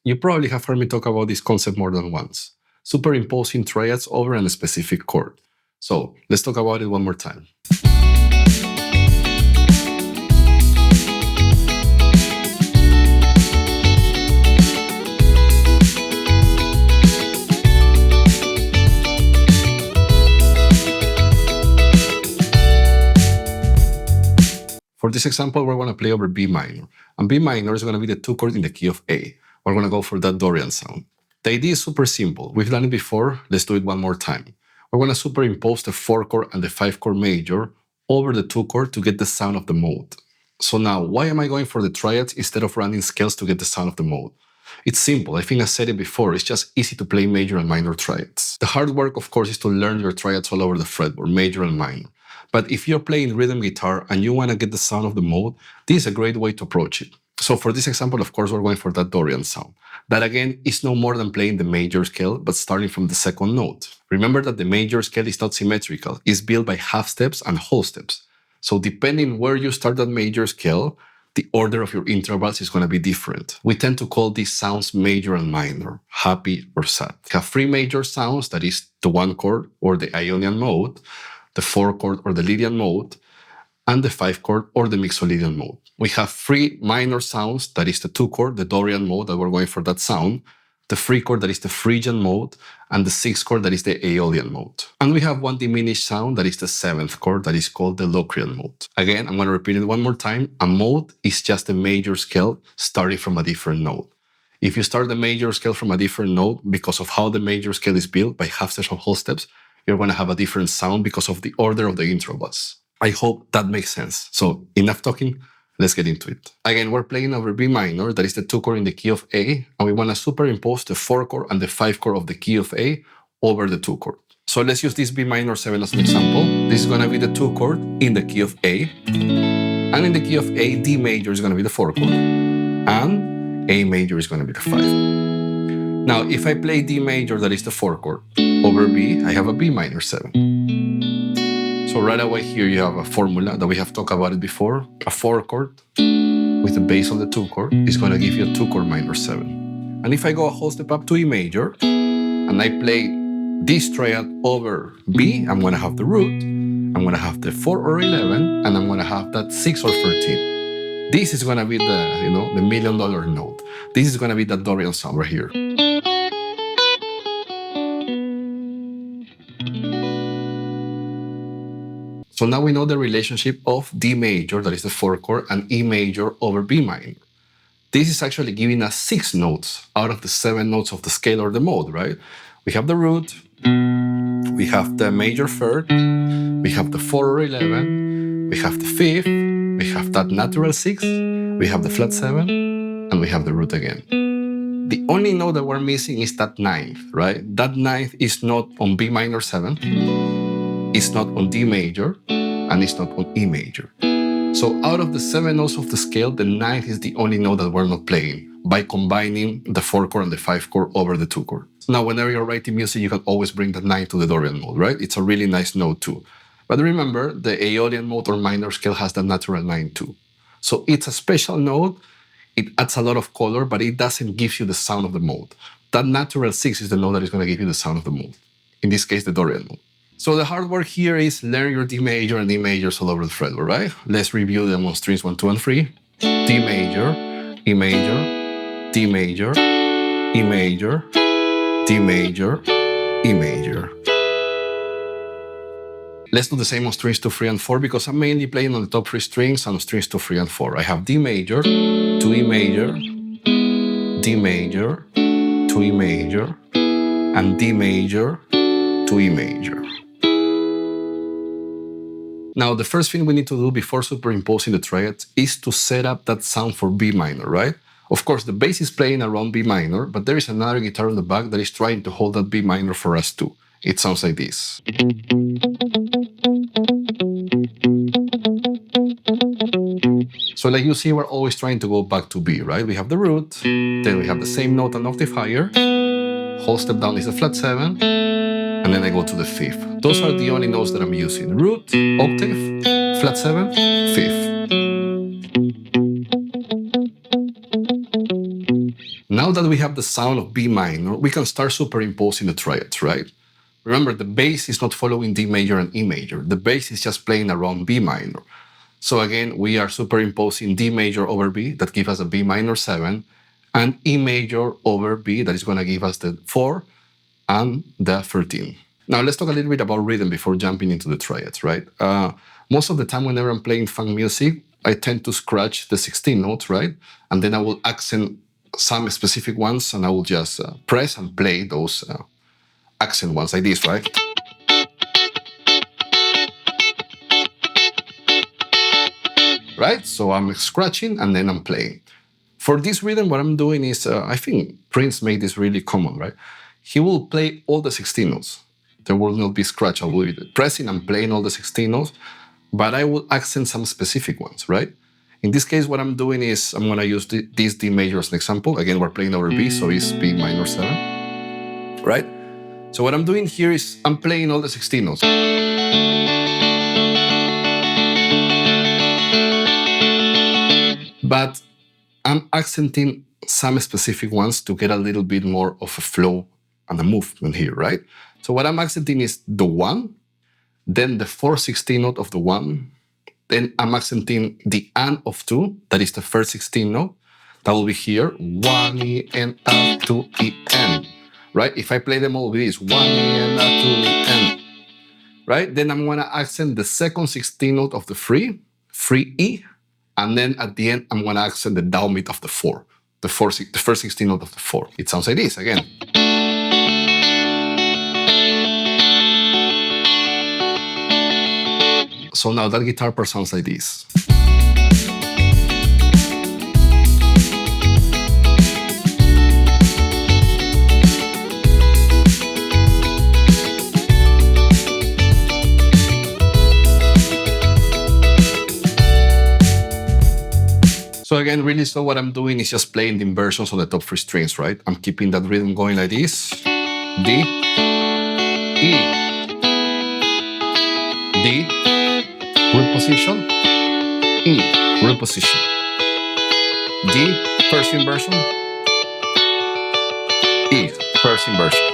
You probably have heard me talk about this concept more than once, superimposing triads over a specific chord. So let's talk about it one more time. For this example, we're going to play over B minor. And B minor is going to be the 2 chord in the key of A. We're going to go for that Dorian sound. The idea is super simple. We've done it before. Let's do it one more time. We're going to superimpose the 4 chord and the 5 chord major over the 2 chord to get the sound of the mode. So now, why am I going for the triads instead of running scales to get the sound of the mode? It's simple. I think I said it before. It's just easy to play major and minor triads. The hard work, of course, is to learn your triads all over the fretboard, major and minor. But if you're playing rhythm guitar and you want to get the sound of the mode, this is a great way to approach it. So for this example, of course, we're going for that Dorian sound. That again is no more than playing the major scale, but starting from the second note. Remember that the major scale is not symmetrical. It's built by half steps and whole steps. So depending where you start that major scale, the order of your intervals is going to be different. We tend to call these sounds major and minor, happy or sad. We have 3 major sounds, that is the 1 chord or the Ionian mode, the 4 chord or the Lydian mode, and the 5 chord or the Mixolydian mode. We have 3 minor sounds, that is the 2 chord, the Dorian mode, that we're going for that sound, the 3 chord, that is the Phrygian mode, and the 6 chord, that is the Aeolian mode. And we have one diminished sound, that is the 7th chord, that is called the Locrian mode. Again, I'm going to repeat it one more time. A mode is just a major scale starting from a different note. If you start the major scale from a different note, because of how the major scale is built by half steps or whole steps, you're going to have a different sound because of the order of the intervals. I hope that makes sense. So enough talking, let's get into it. Again, we're playing over B minor, that is the 2 chord in the key of A, and we want to superimpose the 4 chord and the 5 chord of the key of A over the 2 chord. So let's use this B minor 7 as an example. This is going to be the 2 chord in the key of A, and in the key of A, D major is going to be the 4 chord, and A major is going to be the 5. Now, if I play D major, that is the 4 chord, over B, I have a B minor 7. So right away here you have a formula that we have talked about it before. A 4 chord with the bass on the 2 chord is going to give you a 2 chord minor 7. And if I go a whole step up to E major, and I play this triad over B, I'm going to have the root, I'm going to have the 4 or 11, and I'm going to have that 6 or 13. This is going to be the, the $1 million note. This is going to be that Dorian sound right here. So now we know the relationship of D major, that is the 4 chord, and E major over B minor. This is actually giving us 6 notes out of the 7 notes of the scale or the mode, right? We have the root, we have the major third, we have the 4 or 11, we have the 5th, we have that natural 6, we have the flat 7, and we have the root again. The only note that we're missing is that 9th, right? That 9th is not on B minor 7, it's not on D major, and it's not on E major. So out of the 7 notes of the scale, the 9th is the only note that we're not playing by combining the 4 chord and the 5 chord over the 2 chord. Now, whenever you're writing music, you can always bring the 9th to the Dorian mode, right? It's a really nice note too. But remember, the Aeolian mode or minor scale has the natural 9 too. So it's a special note. It adds a lot of color, but it doesn't give you the sound of the mode. That natural 6 is the note that is going to give you the sound of the mode. In this case, the Dorian mode. So the hard work here is learn your D major and E majors all over the fretboard, right? Let's review them on strings 1, 2, and 3. D major, E major, D major, E major, D major, E major. Let's do the same on strings 2, 3, and 4 because I'm mainly playing on the top 3 strings and on strings 2, 3, and 4. I have D major, to E major, D major, to E major, and D major, to E major. Now, the first thing we need to do before superimposing the triads is to set up that sound for B minor, right? Of course, the bass is playing around B minor, but there is another guitar on the back that is trying to hold that B minor for us too. It sounds like this. So like you see, we're always trying to go back to B, right? We have the root, then we have the same note an octave higher, whole step down is the flat 7, and then I go to the 5th. Those are the only notes that I'm using. Root, octave, flat 7, 5th. Now Now that we have the sound of B minor, we can start superimposing the triads, right? Remember, the bass is not following D major and E major. The bass is just playing around B minor. So again, we are superimposing D major over B, that gives us a B minor 7, and E major over B, that is going to give us the 4 and the 13. Now let's talk a little bit about rhythm before jumping into the triads, right? Most of the time whenever I'm playing funk music, I tend to scratch the 16 notes, right? And then I will accent some specific ones, and I will just press and play those accent ones like this, right? Right? So I'm scratching and then I'm playing. For this rhythm, what I'm doing is, I think Prince made this really common, right? He will play all the 16 notes. There will not be scratch. I will be pressing and playing all the 16 notes, but I will accent some specific ones, right? In this case, what I'm doing is I'm going to use this D major as an example. Again, we're playing over B, so it's B minor 7, right? So what I'm doing here is I'm playing all the 16 notes. But I'm accenting some specific ones to get a little bit more of a flow and a movement here, right? So what I'm accenting is the 1, then the 4/16 note of the 1, then I'm accenting the and of 2, that is the first 16 note. That will be here, 1 E and A 2 E N, right? If I play them all with this, 1 E and A 2 E N, right? Then I'm gonna accent the second 16 note of the 3 E, and then at the end, I'm gonna accent the downbeat of the 4, the first 16 note of the 4. It sounds like this again. So now that guitar part sounds like this. So again, really, so what I'm doing is just playing the inversions on the top 3 strings, right? I'm keeping that rhythm going like this. D, E, D, root position, E, root position, D, first inversion, E, first inversion.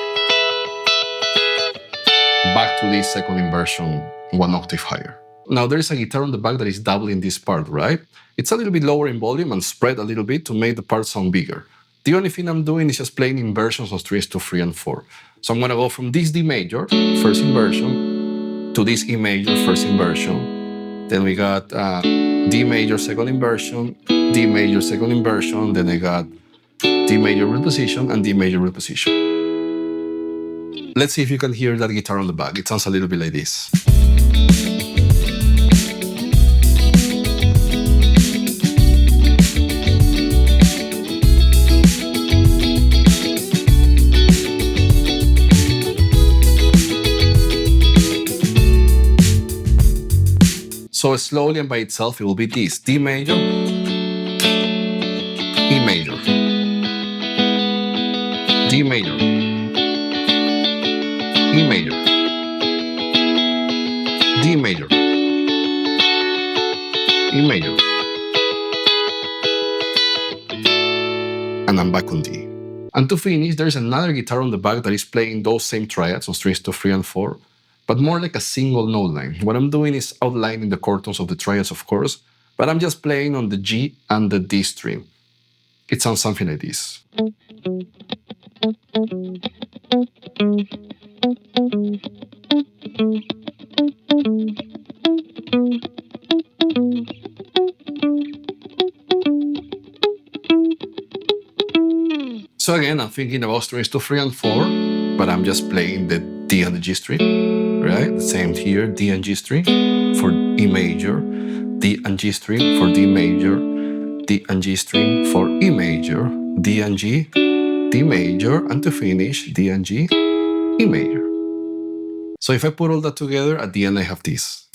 Back to this second inversion, 1 octave higher. Now there is a guitar on the back that is doubling this part, right? It's a little bit lower in volume and spread a little bit to make the part sound bigger. The only thing I'm doing is just playing inversions of strings 2, 3, and 4. So I'm gonna go from this D major, first inversion, to this E major, first inversion. Then we got D major, second inversion, D major, second inversion. Then I got D major root position and D major root position. Let's see if you can hear that guitar on the back. It sounds a little bit like this. So slowly and by itself, it will be this: D major, E major, D major, E major, D major, E major, and I'm back on D. And to finish, there's another guitar on the back that is playing those same triads on strings 2, 3, and 4, but more like a single note line. What I'm doing is outlining the chord tones of the triads, of course, but I'm just playing on the G and the D string. It sounds something like this. So again, I'm thinking about strings 2, 3, and 4, but I'm just playing the D and the G string, right? Same here, D and G string for E major, D and G string for D major, D and G string for E major, D and G, D major, and to finish, D and G, E major. So if I put all that together, at the end I have this.